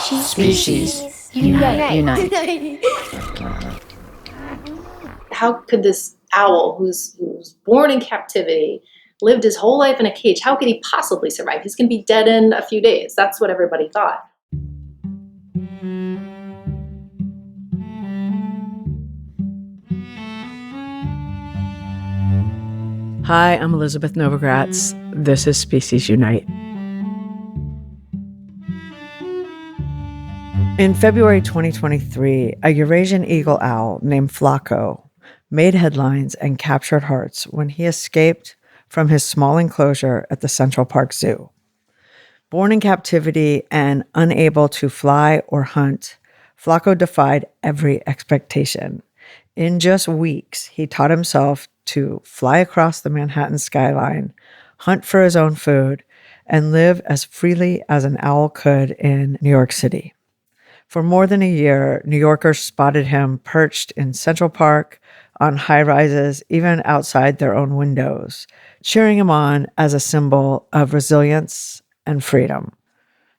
Species. Unite. How could this owl, who's born in captivity, lived his whole life in a cage, how could he possibly survive? He's going to be dead in a few days. That's what everybody thought. Hi, I'm Elizabeth Novogratz. This is Species Unite. In February 2023, a Eurasian eagle owl named Flaco made headlines and captured hearts when he escaped from his small enclosure at the Central Park Zoo. Born in captivity and unable to fly or hunt, Flaco defied every expectation. In just weeks, he taught himself to fly across the Manhattan skyline, hunt for his own food, and live as freely as an owl could in New York City. For more than a year, New Yorkers spotted him perched in Central Park, on high-rises, even outside their own windows, cheering him on as a symbol of resilience and freedom.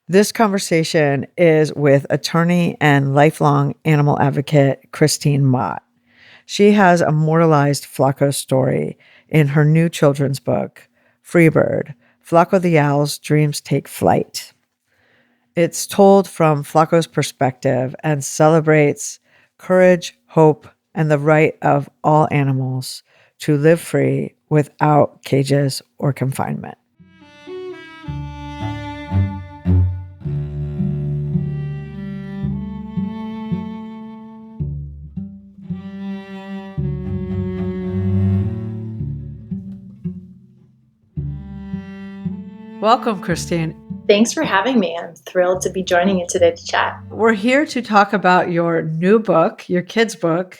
This conversation is with attorney and lifelong animal advocate Christine Mott. She has immortalized Flaco's story in her new children's book, Freebird, Flaco the Owl's Dreams Take Flight. It's told from Flaco's perspective and celebrates courage, hope, and the right of all animals to live free without cages or confinement. Welcome, Christine. Thanks for having me. I'm thrilled to be joining you today to chat. We're here to talk about your new book, your kids' book,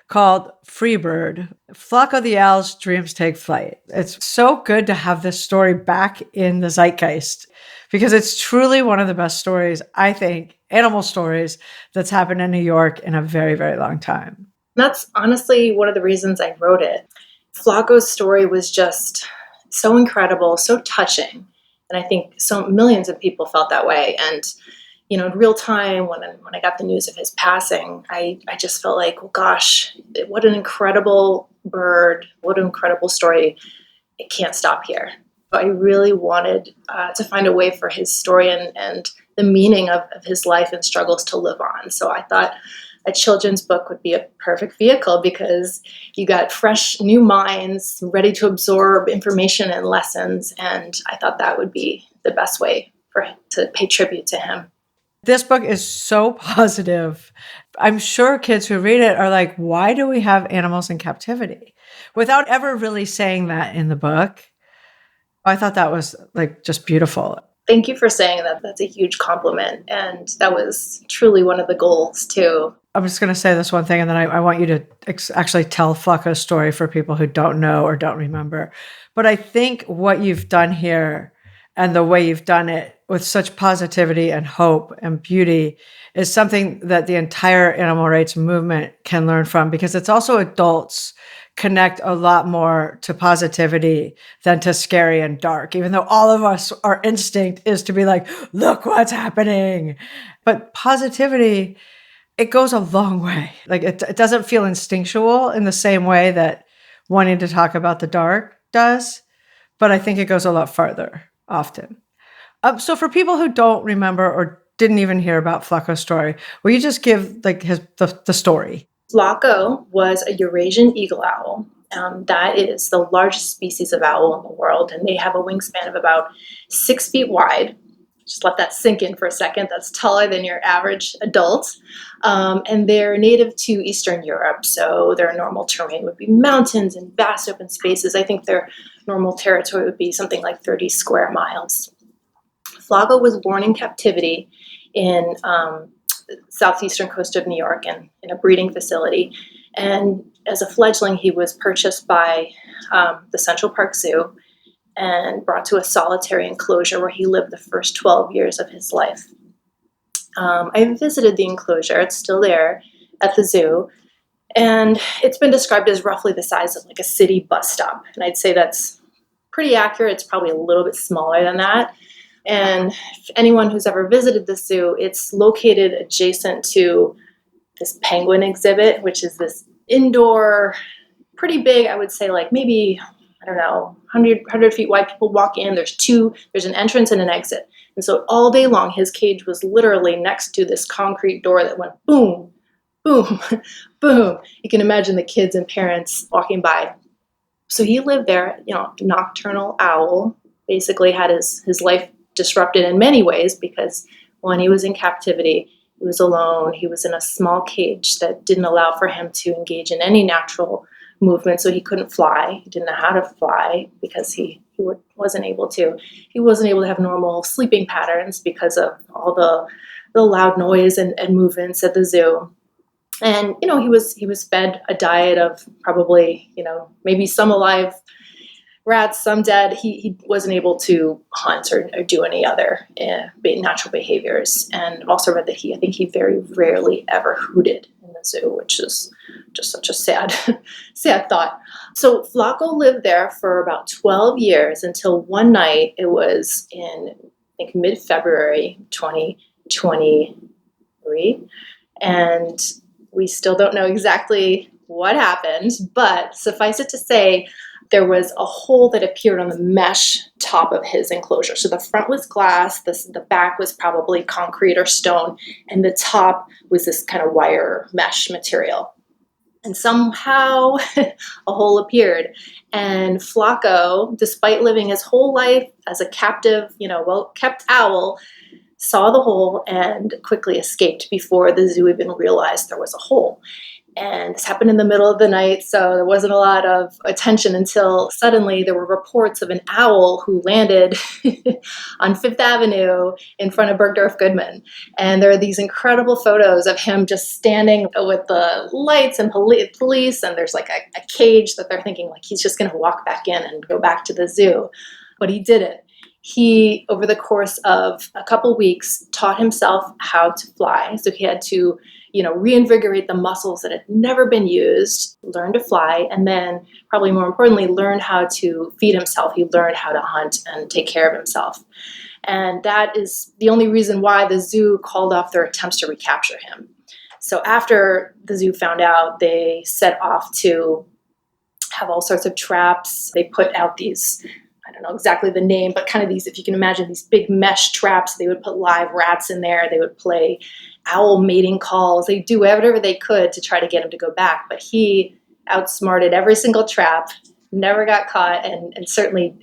called Freebird, Flaco the Owl's Dreams Take Flight. It's so good to have this story back in the zeitgeist because it's truly one of the best stories, I think, animal stories that's happened in New York in a very, very long time. That's honestly one of the reasons I wrote it. Flaco's story was just so incredible, so touching. And I think so millions of people felt that way. And, you know, in real time, when I got the news of his passing, I just felt like, well, gosh, what an incredible bird, what an incredible story. It can't stop here. I really wanted to find a way for his story and the meaning of his life and struggles to live on. So I thought a children's book would be a perfect vehicle because you got fresh new minds ready to absorb information and lessons. And I thought that would be the best way to pay tribute to him. This book is so positive. I'm sure kids who read it are like, why do we have animals in captivity? Without ever really saying that in the book. I thought that was like just beautiful. Thank you for saying that. That's a huge compliment. And that was truly one of the goals too. I'm just going to say this one thing, and then I want you to actually tell Flaco's story for people who don't know or don't remember. But I think what you've done here and the way you've done it with such positivity and hope and beauty is something that the entire animal rights movement can learn from, because it's also adults connect a lot more to positivity than to scary and dark, even though all of us, our instinct is to be like, look what's happening. But positivity, it goes a long way. Like it doesn't feel instinctual in the same way that wanting to talk about the dark does, but I think it goes a lot farther often. So for people who don't remember or didn't even hear about Flaco's story, will you just give like the story? Flaco was a Eurasian eagle owl. That is the largest species of owl in the world, and they have a wingspan of about 6 feet wide. Just let that sink in for a second. That's taller than your average adult. And they're native to Eastern Europe, so their normal terrain would be mountains and vast open spaces. I think their normal territory would be something like 30 square miles. Flaco was born in captivity in southeastern coast of New York and in a breeding facility. And as a fledgling, he was purchased by the Central Park Zoo and brought to a solitary enclosure where he lived the first 12 years of his life. I visited the enclosure. It's still there at the zoo. And it's been described as roughly the size of like a city bus stop. And I'd say that's pretty accurate. It's probably a little bit smaller than that. And anyone who's ever visited the zoo, it's located adjacent to this penguin exhibit, which is this indoor, pretty big, I would say like maybe, I don't know, 100 feet wide. People walk in, there's an entrance and an exit. And so all day long, his cage was literally next to this concrete door that went boom, boom, boom. You can imagine the kids and parents walking by. So he lived there, nocturnal owl, basically had his life disrupted in many ways because when he was in captivity, he was alone. He was in a small cage that didn't allow for him to engage in any natural movement, so he couldn't fly. He didn't know how to fly because he wasn't able to. He wasn't able to have normal sleeping patterns because of all the loud noise and movements at the zoo. And he was fed a diet of probably maybe some alive rats, some dead. He wasn't able to hunt or do any other natural behaviors. And I've also read that I think he very rarely ever hooted in the zoo, which is just such a sad thought. So Flaco lived there for about 12 years until one night, it was in, I think, mid-February 2023. And we still don't know exactly what happened, but suffice it to say, there was a hole that appeared on the mesh top of his enclosure. So the front was glass, the back was probably concrete or stone, and the top was this kind of wire mesh material. And somehow a hole appeared. And Flaco, despite living his whole life as a captive, well-kept owl, saw the hole and quickly escaped before the zoo even realized there was a hole. And this happened in the middle of the night, so there wasn't a lot of attention until suddenly there were reports of an owl who landed on Fifth Avenue in front of Bergdorf Goodman. And there are these incredible photos of him just standing with the lights and police, and there's like a cage that they're thinking like he's just going to walk back in and go back to the zoo. But he didn't. He, over the course of a couple weeks, taught himself how to fly. So he had to reinvigorate the muscles that had never been used, learn to fly, and then probably more importantly, learn how to feed himself. He learned how to hunt and take care of himself. And that is the only reason why the zoo called off their attempts to recapture him. So after the zoo found out, they set off to have all sorts of traps. They put out these, I don't know exactly the name, but kind of these, if you can imagine, these big mesh traps. They would put live rats in there. They would play owl mating calls. They do whatever they could to try to get him to go back. But he outsmarted every single trap, never got caught, and certainly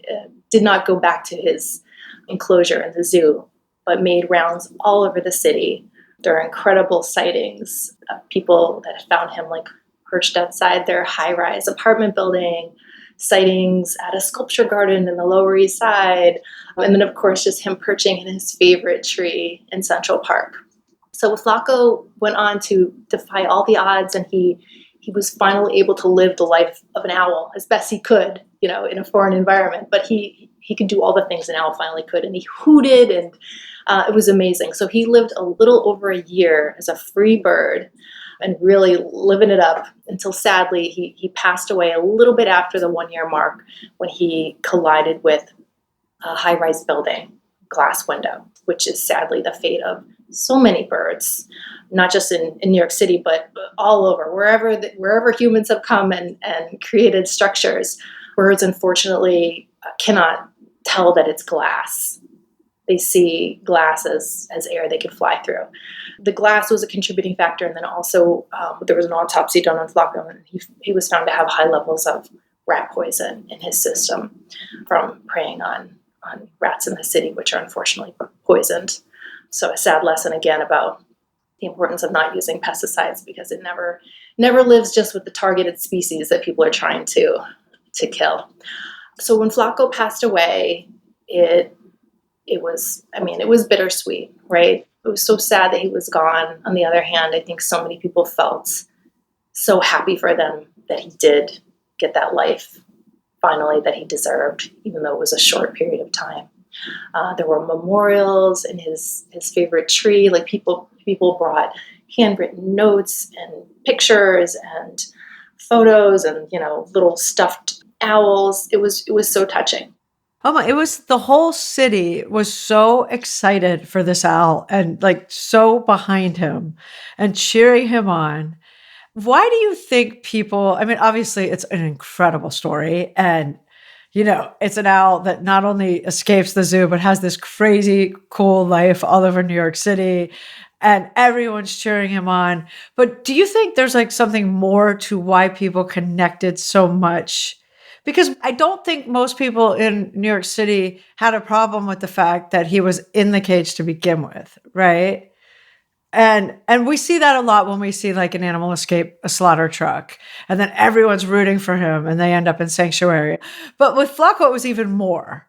did not go back to his enclosure in the zoo, but made rounds all over the city. There are incredible sightings of people that found him like perched outside their high-rise apartment building, sightings at a sculpture garden in the Lower East Side, and then of course just him perching in his favorite tree in Central Park. So Flaco went on to defy all the odds, and he was finally able to live the life of an owl as best he could, in a foreign environment. But he could do all the things an owl finally could, and he hooted, and it was amazing. So he lived a little over a year as a free bird and really living it up until sadly he passed away a little bit after the 1 year mark when he collided with a high-rise building glass window, which is sadly the fate of so many birds, not just in New York City, but all over, wherever humans have come and created structures. Birds, unfortunately, cannot tell that it's glass. They see glass as air they could fly through. The glass was a contributing factor, and then also there was an autopsy done on Flaco, and he was found to have high levels of rat poison in his system from preying on rats in the city, which are unfortunately poisoned. So a sad lesson again about the importance of not using pesticides, because it never lives just with the targeted species that people are trying to kill. So when Flaco passed away, it was bittersweet, right? It was so sad that he was gone. On the other hand, I think so many people felt so happy for them that he did get that life finally that he deserved, even though it was a short period of time. There were memorials in his favorite tree. Like people brought handwritten notes and pictures and photos and little stuffed owls. It was so touching. Oh my, it was the whole city was so excited for this owl and like so behind him and cheering him on. Why do you think people, I mean, obviously it's an incredible story and it's an owl that not only escapes the zoo, but has this crazy cool life all over New York City and everyone's cheering him on. But do you think there's like something more to why people connected so much? Because I don't think most people in New York City had a problem with the fact that he was in the cage to begin with, right? And we see that a lot when we see like an animal escape a slaughter truck and then everyone's rooting for him and they end up in sanctuary. But with Flaco, it was even more,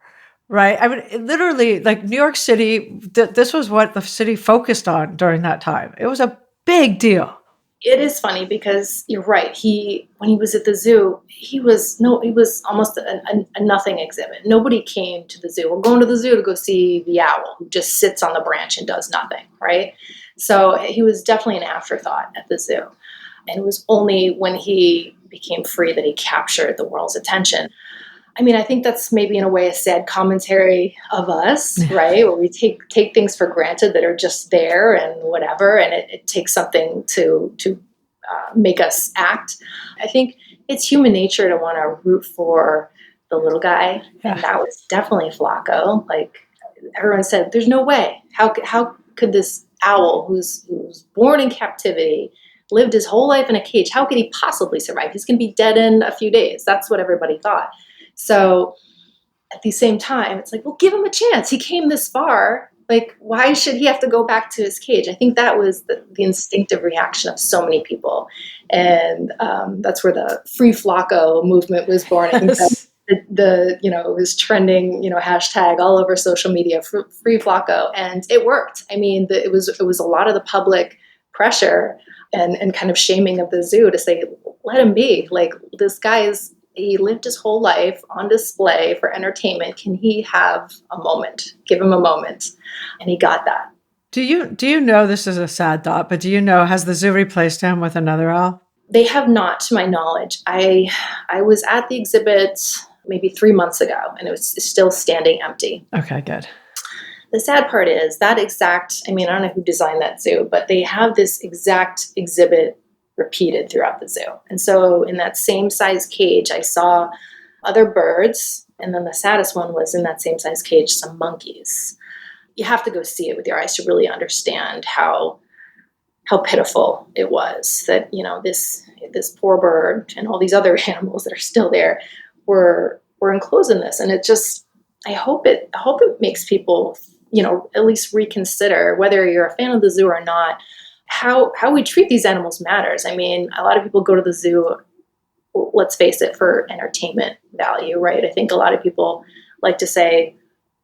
right? I mean, literally like New York City, this was what the city focused on during that time. It was a big deal. It is funny because you're right. When he was at the zoo, he was almost a nothing exhibit. Nobody came to the zoo. We're going to the zoo to go see the owl who just sits on the branch and does nothing, right? So he was definitely an afterthought at the zoo. And it was only when he became free that he captured the world's attention. I mean, I think that's maybe in a way a sad commentary of us, right? Where we take things for granted that are just there and whatever, and it takes something to make us act. I think it's human nature to want to root for the little guy, and that was definitely Flaco. Like everyone said, there's no way. How could this owl who's born in captivity, lived his whole life in a cage, how could he possibly survive? He's going to be dead in a few days. That's what everybody thought. So at the same time, it's like, well, give him a chance. He came this far. Like, why should he have to go back to his cage? I think that was the instinctive reaction of so many people. And that's where the Free Flaco movement was born. I think that it was trending, hashtag all over social media, Free Flaco. And it worked. I mean, it was a lot of the public pressure and kind of shaming of the zoo to say, let him be. Like, this guy he lived his whole life on display for entertainment. Can he have a moment? Give him a moment. And he got that. Do you know, this is a sad thought, but do you know, has the zoo replaced him with another owl? They have not, to my knowledge. I was at the exhibit maybe 3 months ago, and it was still standing empty. Okay, good. The sad part is I don't know who designed that zoo, but they have this exact exhibit repeated throughout the zoo. And so in that same size cage, I saw other birds. And then the saddest one was in that same size cage, some monkeys. You have to go see it with your eyes to really understand how pitiful it was that, this poor bird and all these other animals that are still there were enclosed in this. And it just, I hope it makes people, at least reconsider, whether you're a fan of the zoo or not, how we treat these animals matters. I mean, a lot of people go to the zoo, let's face it, for entertainment value, right? I think a lot of people like to say,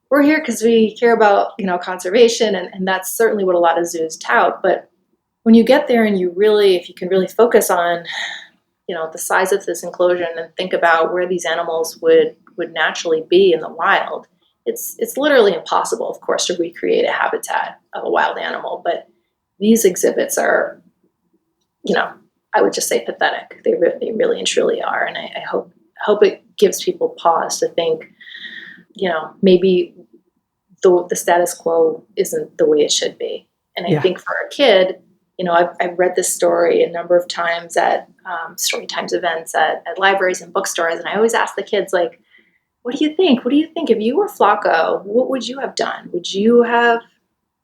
we're here because we care about, conservation, and that's certainly what a lot of zoos tout. But when you get there and if you can really focus on, the size of this enclosure and then think about where these animals would naturally be in the wild, it's literally impossible, of course, to recreate a habitat of a wild animal. But these exhibits are, I would just say pathetic. They really and truly are. And I hope it gives people pause to think, maybe the status quo isn't the way it should be. And I think for a kid, I've read this story a number of times at story times events at libraries and bookstores. And I always ask the kids, like, what do you think? What do you think? If you were Flaco, what would you have done? Would you have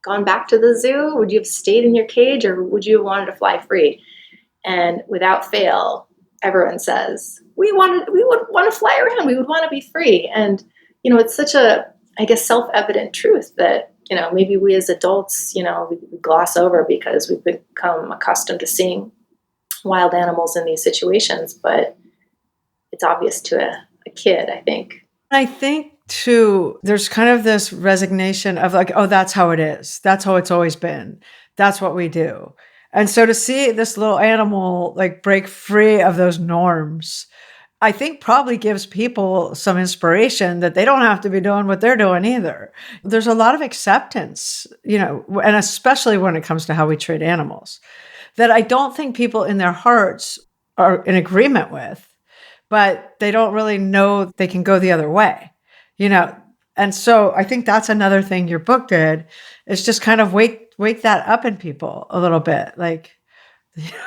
gone back to the zoo? Would you have stayed in your cage, or would you have wanted to fly free? And without fail, everyone says, we would want to fly around. We would want to be free. And, it's such a, I guess, self-evident truth that, maybe we as adults, we gloss over because we've become accustomed to seeing wild animals in these situations, but it's obvious to a kid, I think. I think too, there's kind of this resignation of like, oh, that's how it is. That's how it's always been. That's what we do. And so to see this little animal like break free of those norms, I think probably gives people some inspiration that they don't have to be doing what they're doing either. There's a lot of acceptance, and especially when it comes to how we treat animals, that I don't think people in their hearts are in agreement with, but they don't really know they can go the other way. you know, and so I think that's another thing your book did, is just kind of wake that up in people a little bit. Like,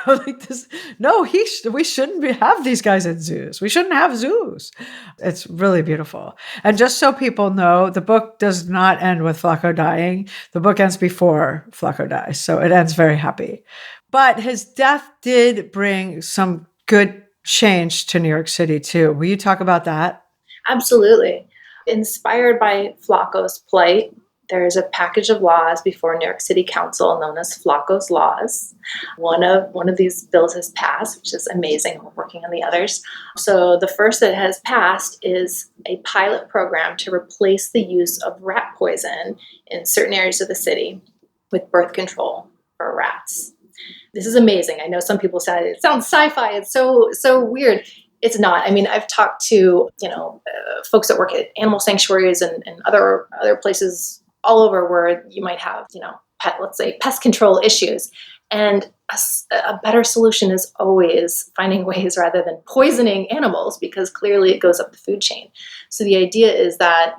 like this, no, we shouldn't have these guys in zoos. We shouldn't have zoos. It's really beautiful. And just so people know, the book does not end with Flaco dying. The book ends before Flaco dies. So it ends very happy. But his death did bring some good change to New York City too. Will you talk about that? Absolutely. Inspired by Flaco's plight, there's a package of laws before New York City Council known as Flaco's Laws. One of these bills has passed, which is amazing. We're working on the others. So the first that has passed is a pilot program to replace the use of rat poison in certain areas of the city with birth control for rats. This is amazing. I know some people say it sounds sci-fi. It's so weird. It's not. I mean, I've talked to folks that work at animal sanctuaries and other places all over where you might have let's say pest control issues, and a better solution is always finding ways rather than poisoning animals, because clearly it goes up the food chain. So the idea is that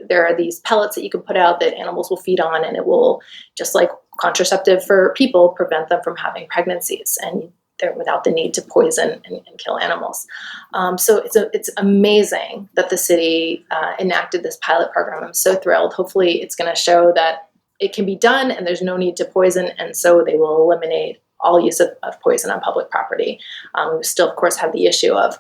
there are these pellets that you can put out that animals will feed on, and it will, just like contraceptive for people, prevent them from having pregnancies, and they're without the need to poison and kill animals. So it's amazing that the city enacted this pilot program. I'm so thrilled. Hopefully it's going to show that it can be done and there's no need to poison, and so they will eliminate all use of poison on public property. We still, of course, have the issue of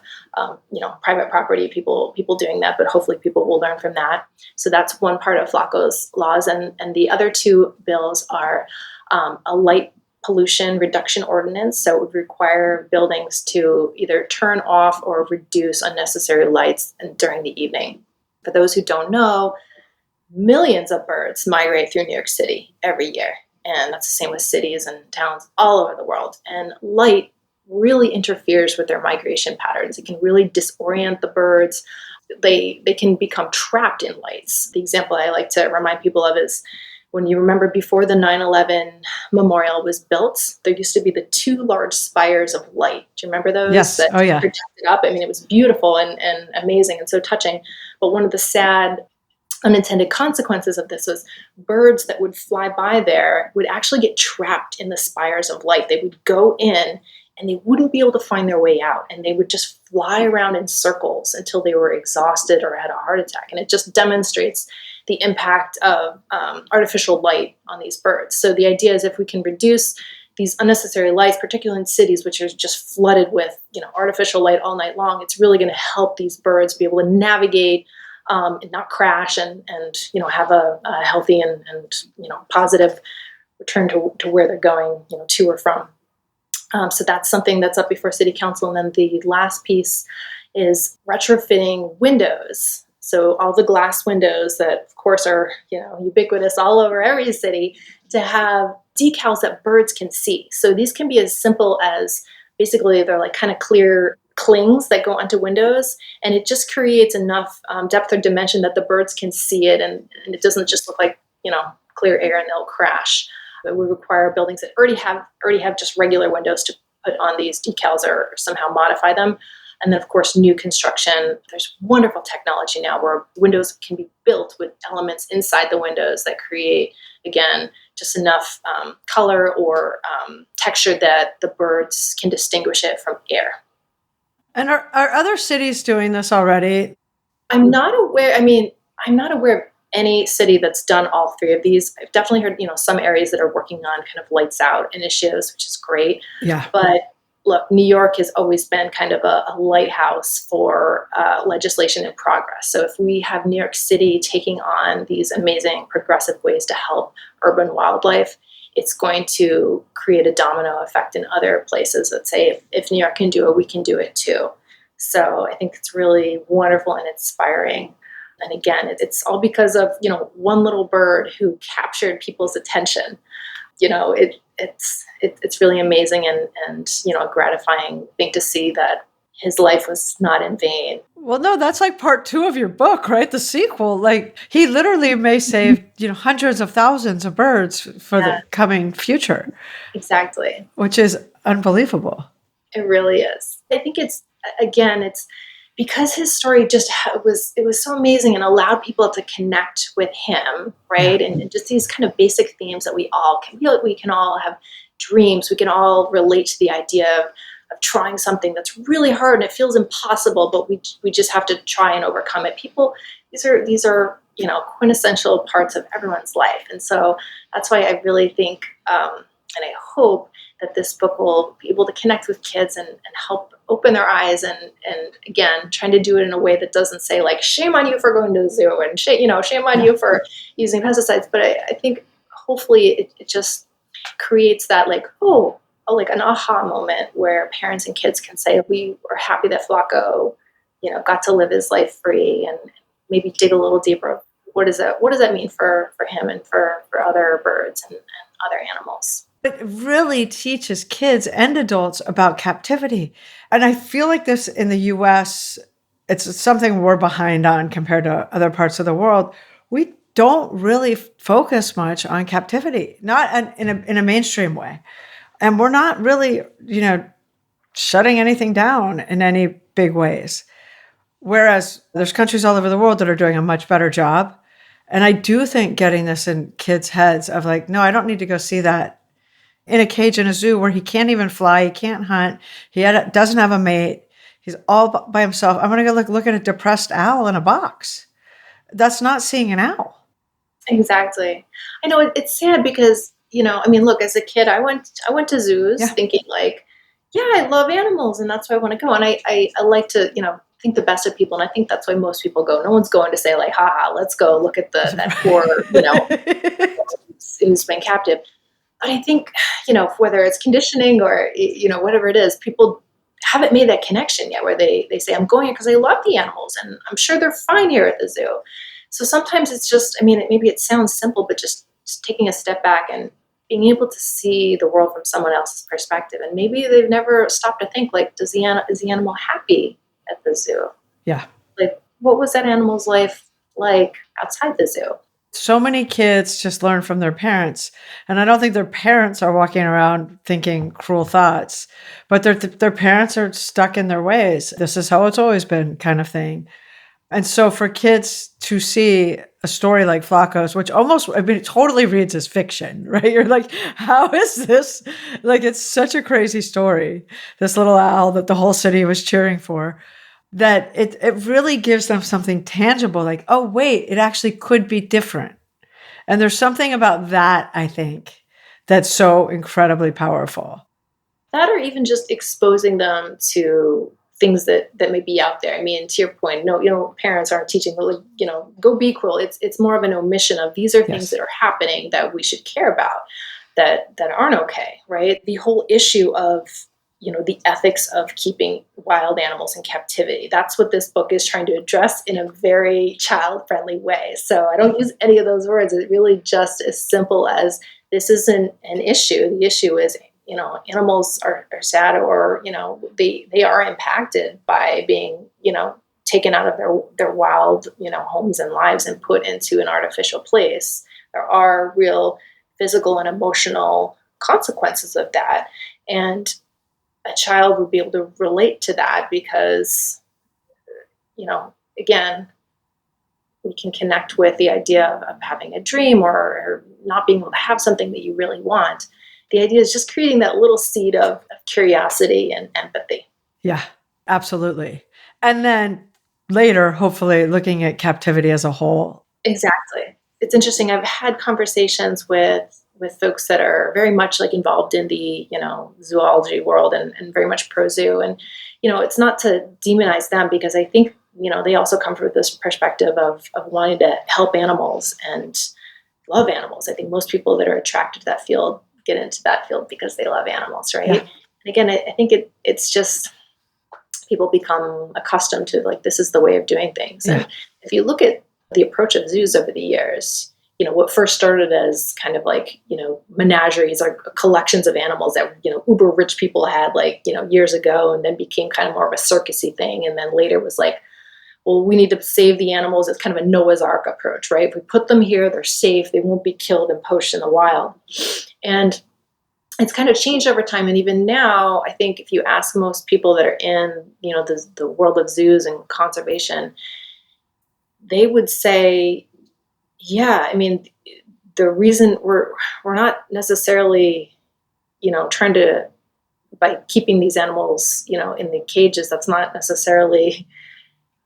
private property, people doing that, but hopefully people will learn from that. So that's one part of Flaco's laws, and the other two bills are a light pollution reduction ordinance. So it would require buildings to either turn off or reduce unnecessary lights during the evening. For those who don't know, millions of birds migrate through New York City every year. And that's the same with cities and towns all over the world. And light really interferes with their migration patterns. It can really disorient the birds. They can become trapped in lights. The example I like to remind people of is, when you remember before the 9/11 memorial was built, there used to be the two large spires of light. Do you remember those? Yes. That Oh, yeah. projected up. I mean, it was beautiful and amazing and so touching. But one of the sad unintended consequences of this was birds that would fly by there would actually get trapped in the spires of light. They would go in and they wouldn't be able to find their way out, and they would just fly around in circles until they were exhausted or had a heart attack. And it just demonstrates the impact of artificial light on these birds. So the idea is, if we can reduce these unnecessary lights, particularly in cities, which are just flooded with artificial light all night long, it's really going to help these birds be able to navigate and not crash and have a healthy and positive return to where they're going to or from. So that's something that's up before City Council. And then the last piece is retrofitting windows. So all the glass windows that, of course, are ubiquitous all over every city, to have decals that birds can see. So these can be as simple as, basically, they're like kind of clear clings that go onto windows, and it just creates enough depth or dimension that the birds can see it, and it doesn't just look like clear air and they'll crash. It would require buildings that already have just regular windows to put on these decals or somehow modify them. And then, of course, new construction. There's wonderful technology now where windows can be built with elements inside the windows that create, again, just enough color or texture that the birds can distinguish it from air. And are other cities doing this already? I'm not aware of any city that's done all three of these. I've definitely heard, some areas that are working on kind of lights out initiatives, which is great. Yeah. But look, New York has always been kind of a lighthouse for legislation in progress. So if we have New York City taking on these amazing progressive ways to help urban wildlife, it's going to create a domino effect in other places that say, if New York can do it, we can do it too. So I think it's really wonderful and inspiring. And again, it's all because of, one little bird who captured people's attention. It's really amazing and a gratifying thing to see that his life was not in vain. Well, no, that's like part 2 of your book, right? The sequel. Like, he literally may save, hundreds of thousands of birds for the coming future. Exactly. Which is unbelievable. It really is. I think it's because his story just it was so amazing and allowed people to connect with him, right? And just these kind of basic themes that we all can feel like we can all have dreams. We can all relate to the idea of trying something that's really hard and it feels impossible, but we just have to try and overcome it. People, these are quintessential parts of everyone's life, and so that's why I really think and I hope that this book will be able to connect with kids and help open their eyes and again, trying to do it in a way that doesn't say like, shame on you for going to the zoo and shame on you for using pesticides. But I think hopefully it just creates that like, like an aha moment where parents and kids can say, we are happy that Flaco, got to live his life free, and maybe dig a little deeper. What does that mean for him and for other birds and other animals? It really teaches kids and adults about captivity. And I feel like this in the US, it's something we're behind on compared to other parts of the world. We don't really focus much on captivity, not in a mainstream way. And we're not really, shutting anything down in any big ways. Whereas there's countries all over the world that are doing a much better job. And I do think getting this in kids' heads of like, no, I don't need to go see that in a cage in a zoo where he can't even fly, he can't hunt, doesn't have a mate, he's all by himself. I'm going to go look at a depressed owl in a box. That's not seeing an owl. Exactly. I know it's sad because, look, as a kid, I went to zoos thinking like, yeah, I love animals and that's why I want to go. And I like to, think the best of people. And I think that's why most people go. No one's going to say like, let's go look at that poor, who's been captive. But I think, whether it's conditioning or, whatever it is, people haven't made that connection yet where they say, I'm going here because I love the animals and I'm sure they're fine here at the zoo. So sometimes it's just, maybe it sounds simple, but just taking a step back and being able to see the world from someone else's perspective. And maybe they've never stopped to think like, is the animal happy at the zoo? Yeah. Like, what was that animal's life like outside the zoo? So many kids just learn from their parents. And I don't think their parents are walking around thinking cruel thoughts, but their parents are stuck in their ways. This is how it's always been kind of thing. And so for kids to see a story like Flaco's, which it totally reads as fiction, right? You're like, how is this? Like, it's such a crazy story. This little owl that the whole city was cheering for. That it really gives them something tangible, like, oh, wait, it actually could be different. And there's something about that, I think, that's so incredibly powerful. That or even just exposing them to things that may be out there. To your point, no, parents aren't teaching, go be cruel. It's more of an omission of these are things that are happening that we should care about, that aren't okay, right? The whole issue of the ethics of keeping wild animals in captivity. That's what this book is trying to address in a very child-friendly way. So I don't use any of those words. It's really just as simple as this isn't an issue. The issue is, animals are sad or, they are impacted by being, taken out of their wild, homes and lives and put into an artificial place. There are real physical and emotional consequences of that. And a child would be able to relate to that because, again, we can connect with the idea of having a dream or not being able to have something that you really want. The idea is just creating that little seed of curiosity and empathy. Yeah, absolutely. And then later, hopefully, looking at captivity as a whole. Exactly. It's interesting. I've had conversations with folks that are very much like involved in the, zoology world and very much pro-zoo. And, it's not to demonize them because I think, they also come from this perspective of wanting to help animals and love animals. I think most people that are attracted to that field get into that field because they love animals, right? Yeah. And again, I think it's just people become accustomed to like, this is the way of doing things. Yeah. And if you look at the approach of zoos over the years, what first started as kind of like, menageries or collections of animals that, uber rich people had like, years ago, and then became kind of more of a circusy thing. And then later was like, well, we need to save the animals. It's kind of a Noah's Ark approach, right? If we put them here, they're safe. They won't be killed and poached in the wild. And it's kind of changed over time. And even now, I think if you ask most people that are in, the world of zoos and conservation, they would say, yeah, I mean, the reason we're not necessarily, trying to, by keeping these animals, in the cages, that's not necessarily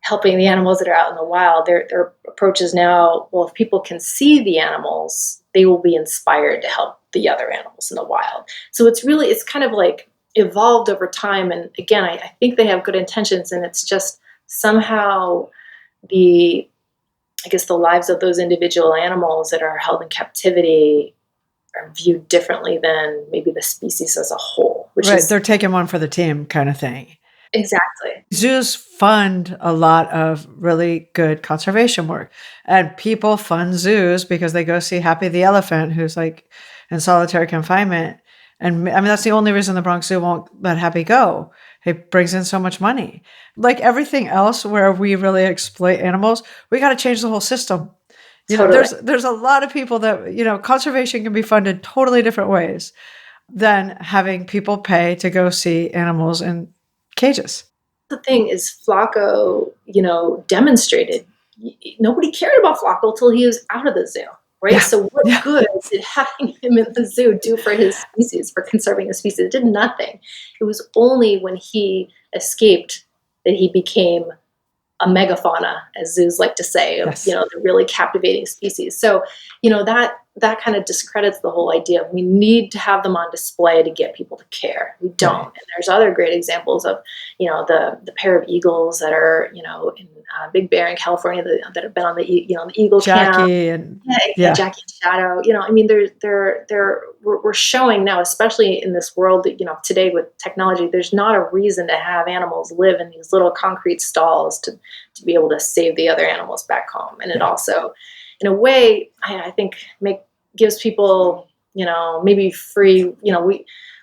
helping the animals that are out in the wild. Their approach is now, well, if people can see the animals, they will be inspired to help the other animals in the wild. So it's kind of like evolved over time. And again, I think they have good intentions, and it's just somehow the lives of those individual animals that are held in captivity are viewed differently than maybe the species as a whole. They're taking one for the team kind of thing. Exactly. Zoos fund a lot of really good conservation work, and people fund zoos because they go see Happy the elephant, who's like in solitary confinement. And I mean, that's the only reason the Bronx Zoo won't let Happy go. It brings in so much money. Like everything else where we really exploit animals, we got to change the whole system. Totally. There's a lot of people that, conservation can be funded totally different ways than having people pay to go see animals in cages. The thing is, Flaco, demonstrated nobody cared about Flaco until he was out of the zoo, right? Yeah. So what good did having him in the zoo do for his species, for conserving his species? It did nothing. It was only when he escaped that he became a megafauna, as zoos like to say, of, the really captivating species. So, that kind of discredits the whole idea of we need to have them on display to get people to care. We don't. Right. And there's other great examples of, the pair of eagles that are, in Big Bear in California that have been on the eagle Jackie camp. Jackie and Shadow. I mean, we're showing now, especially in this world, today with technology, there's not a reason to have animals live in these little concrete stalls to be able to save the other animals back home. And it also, in a way, I think gives people, maybe free,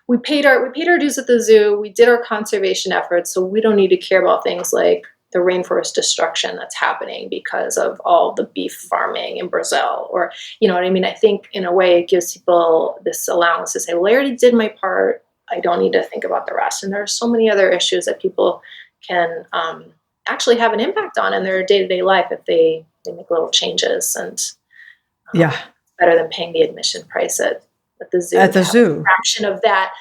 we paid our dues at the zoo. We did our conservation efforts. So we don't need to care about things like the rainforest destruction that's happening because of all the beef farming in Brazil, or, you know what I mean? I think in a way it gives people this allowance to say, well, I already did my part. I don't need to think about the rest. And there are so many other issues that people can actually have an impact on in their day-to-day life if they make little changes. And better than paying the admission price at the zoo. At the zoo. A fraction of that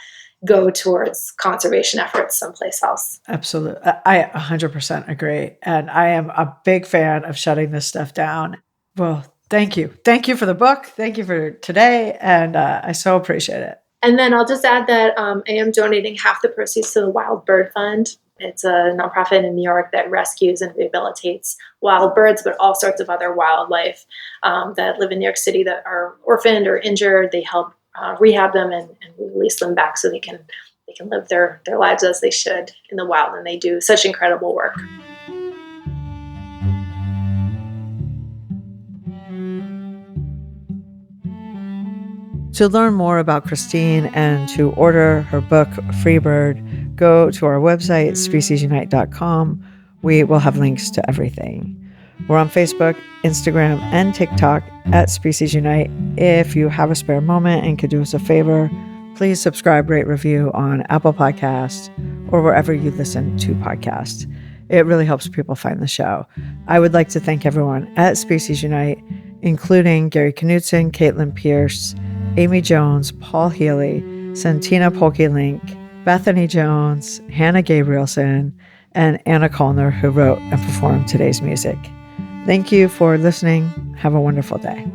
go towards conservation efforts someplace else. Absolutely. I 100% agree. And I am a big fan of shutting this stuff down. Well, thank you. Thank you for the book. Thank you for today. And I so appreciate it. And then I'll just add that I am donating half the proceeds to the Wild Bird Fund. It's a nonprofit in New York that rescues and rehabilitates wild birds, but all sorts of other wildlife that live in New York City that are orphaned or injured. They help rehab them and release them back so they can live their lives as they should in the wild. And they do such incredible work. To learn more about Christine and to order her book, Freebird, go to our website, speciesunite.com. We will have links to everything. We're on Facebook, Instagram, and TikTok at Species Unite. If you have a spare moment and could do us a favor, please subscribe, rate, review on Apple Podcasts or wherever you listen to podcasts. It really helps people find the show. I would like to thank everyone at Species Unite, including Gary Knutson, Caitlin Pierce, Amy Jones, Paul Healy, Santina Polke-Link, Bethany Jones, Hannah Gabrielson, and Anna Kollner, who wrote and performed today's music. Thank you for listening. Have a wonderful day.